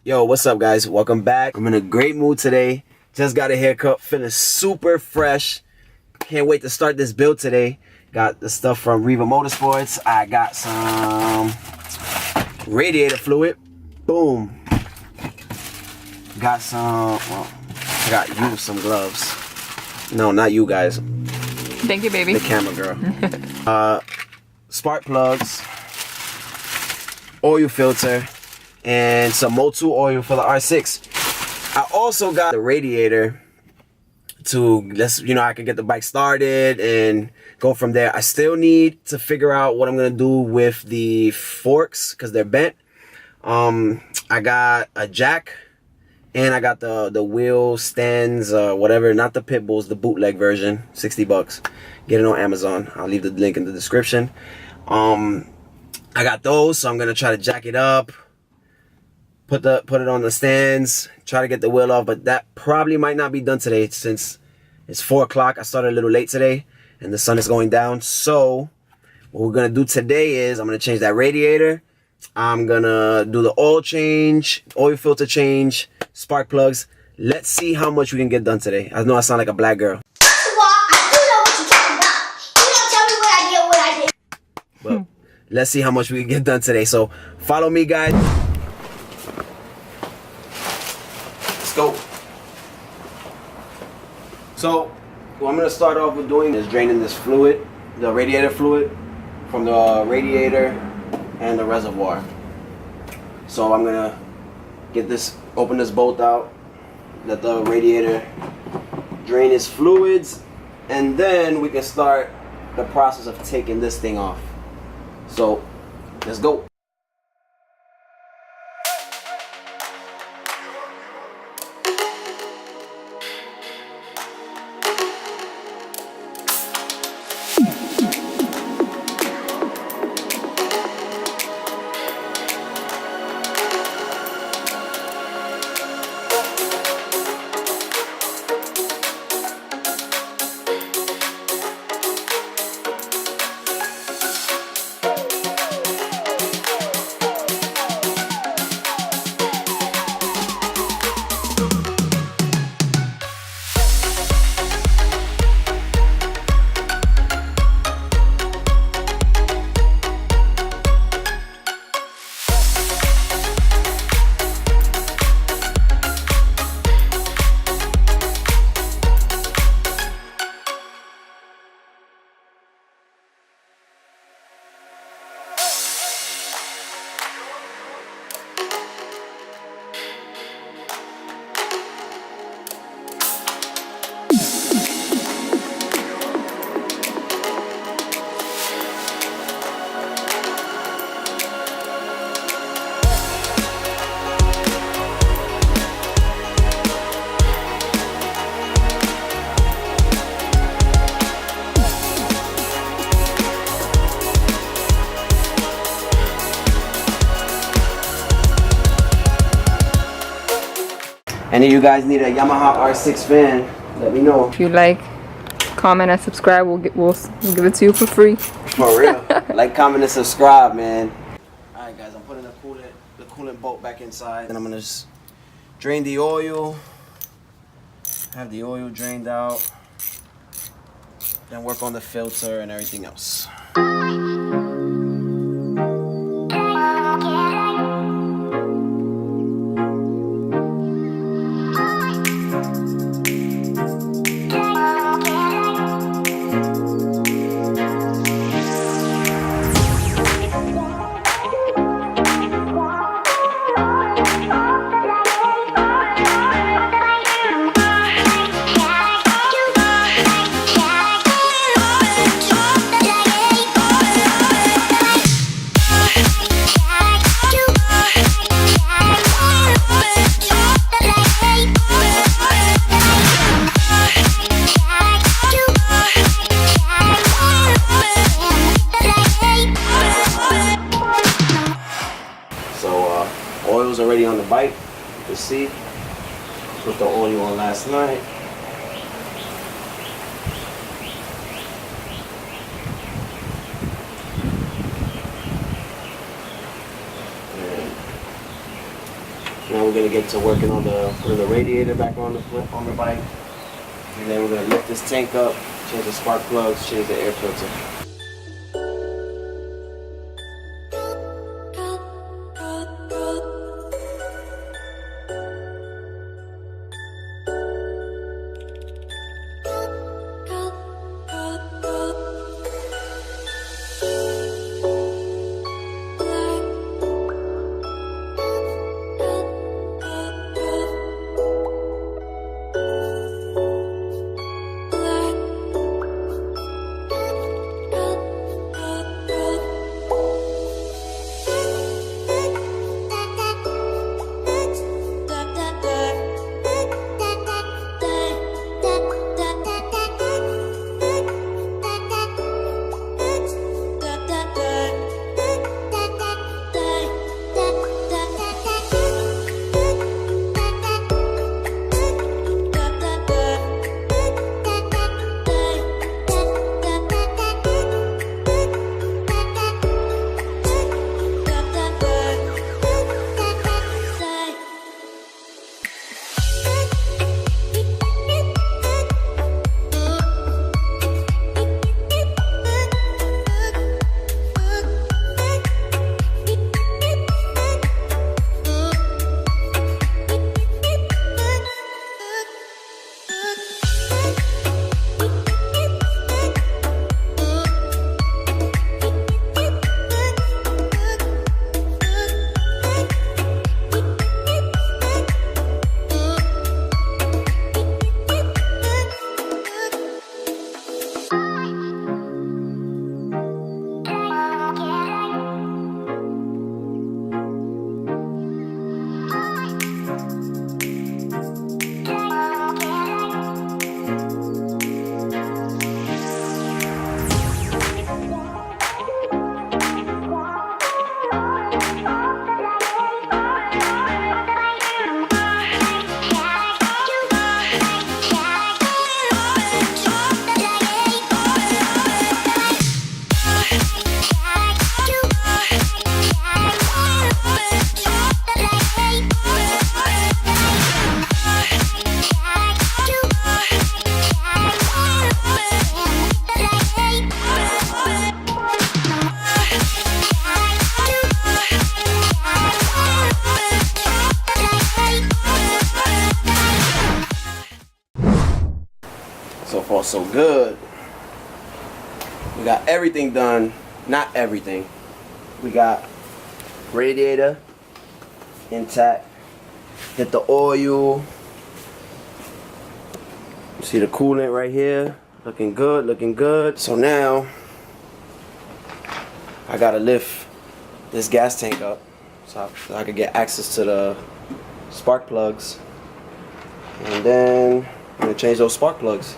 Yo, what's up guys? Welcome back. I'm in a great mood today. Just got a haircut, feeling super fresh. Can't wait to start this build today. Got the stuff from Riva Motorsports. I got some radiator fluid. Boom. Got some, well, I got you some gloves. No, not you guys. Thank you, baby. The camera girl. Spark plugs, oil filter, and some Motul oil for the R6. I also got the radiator to, I can get the bike started and go from there. I still need to figure out what I'm gonna do with the forks because they're bent. I got a jack and I got the wheel stands, whatever, not the pit bulls, the bootleg version, 60 bucks. Get it on Amazon. I'll leave the link in the description. I got those, so I'm gonna try to jack it up. Put it on the stands, try to get the wheel off, but that probably might not be done today since it's 4 o'clock. I started a little late today and the sun is going down. So what we're gonna do today is I'm gonna change that radiator. I'm gonna do the oil change, oil filter change, spark plugs. Let's see how much we can get done today. I know I sound like a black girl. First of all, I do know what you're talking about. You don't tell me what I did, But let's see how much we can get done today. So follow me, guys. Go. So what I'm going to start off with doing is draining this fluid, the radiator fluid, from the radiator and the reservoir. So I'm going to get this, open this bolt out, let the radiator drain its fluids, and then we can start the process of taking this thing off. So let's go. Any of you guys need a Yamaha R6 fan, let me know. If you like, comment, and subscribe, we'll give it to you for free. For real. Like, comment, and subscribe, man. Alright guys, I'm putting the coolant bolt back inside. And I'm gonna just drain the oil. Have the oil drained out. Then work on the filter and everything else. Oil's already on the bike, you can see. Put the oil on last night. Now we're gonna get to working on putting the radiator back on the bike, and then we're gonna lift this tank up, change the spark plugs, change the air filter. So far so good. We got everything done. Not everything. We got radiator intact. Hit the oil. See the coolant right here. Looking good, looking good. So now I gotta lift this gas tank up so I can get access to the spark plugs. And then I'm gonna change those spark plugs.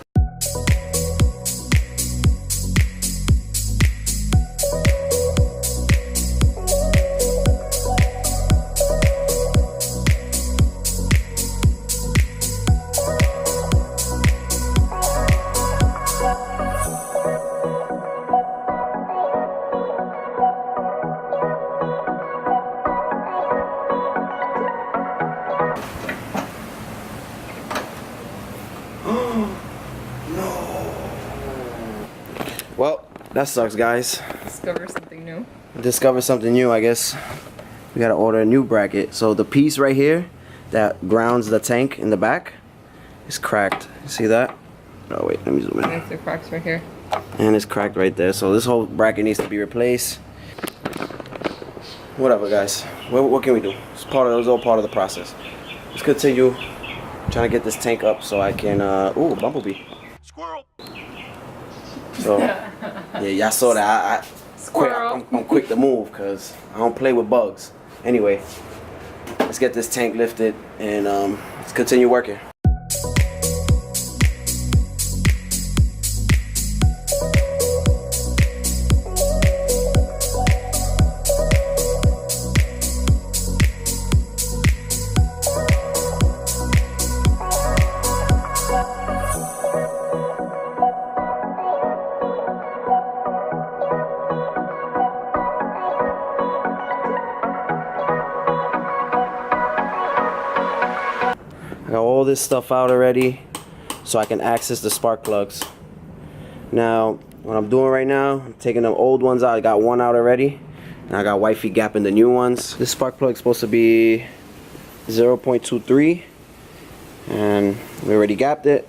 Well, that sucks, guys. Discover something new. Discover something new, I guess. We gotta order a new bracket. So the piece right here that grounds the tank in the back is cracked. You see that? Oh wait, let me zoom in. There's the cracks right here. And it's cracked right there. So this whole bracket needs to be replaced. Whatever, guys. What can we do? It's all part of the process. Let's continue trying to get this tank up so I can. Ooh, bumblebee. Squirrel. So yeah, y'all saw that. I'm quick to move because I don't play with bugs. Anyway, let's get this tank lifted and let's continue working. I got all this stuff out already so I can access the spark plugs. Now, what I'm doing right now, I'm taking the old ones out. I got one out already. And I got wifey gapping the new ones. This spark plug is supposed to be 0.23. And we already gapped it.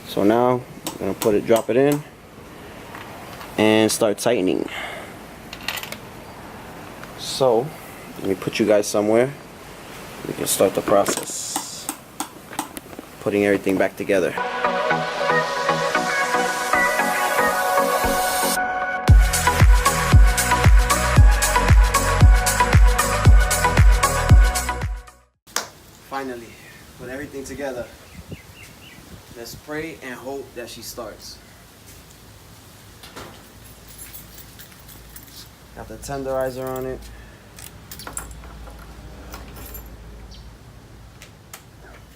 So now, I'm gonna drop it in and start tightening. So, let me put you guys somewhere. We can start the process. Putting everything back together. Finally, put everything together. Let's pray and hope that she starts. Got the tenderizer on it.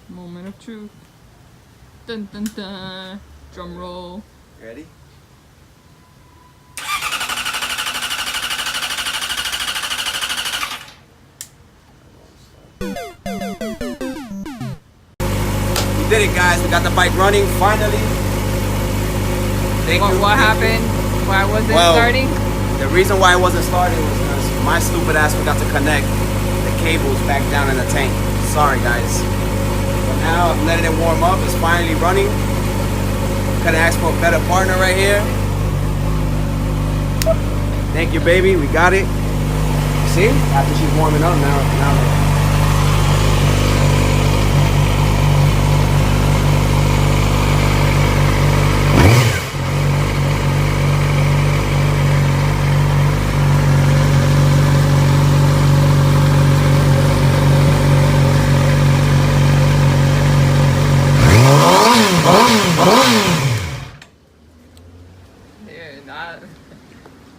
Moment of truth. Dun dun dun. Drum roll. Ready? We did it, guys. We got the bike running finally. Thank you. What happened? Why wasn't it starting? The reason why it wasn't starting was because my stupid ass forgot to connect the cables back down in the tank. Sorry, guys. But now I'm letting it warm up. It's finally running. Couldn't ask for a better partner right here. Thank you, baby. We got it. See? After she's warming up now.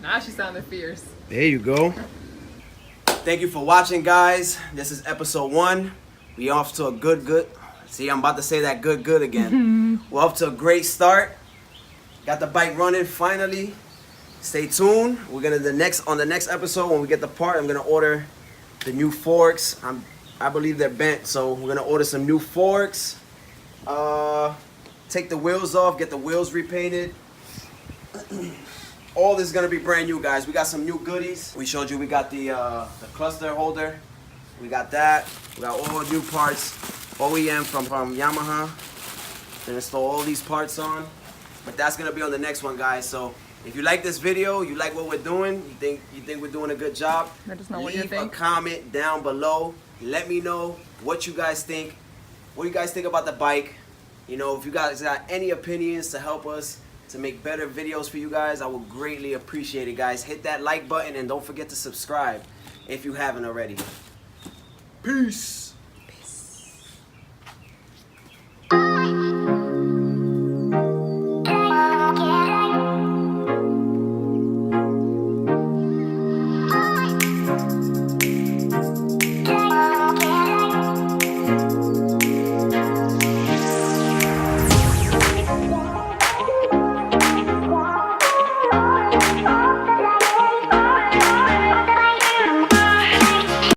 Now she sounded fierce. There you go. Thank you for watching, guys. This is episode 1. We off to a good. See, I'm about to say that good again. We're off to a great start. Got the bike running finally. Stay tuned. We're gonna on the next episode when we get the part. I'm gonna order the new forks. I believe they're bent, so we're gonna order some new forks. Take the wheels off. Get the wheels repainted. All this is gonna be brand new, guys. We got some new goodies. We showed you we got the cluster holder. We got that. We got all new parts. OEM from Yamaha. Gonna install all these parts on. But that's gonna be on the next one, guys. So if you like this video, you like what we're doing, you think we're doing a good job, let us know what you think. Leave a comment down below. Let me know what you guys think. What do you guys think about the bike? You know, if you guys got any opinions to help us to make better videos for you guys, I would greatly appreciate it, guys. Hit that like button and don't forget to subscribe if you haven't already. Peace.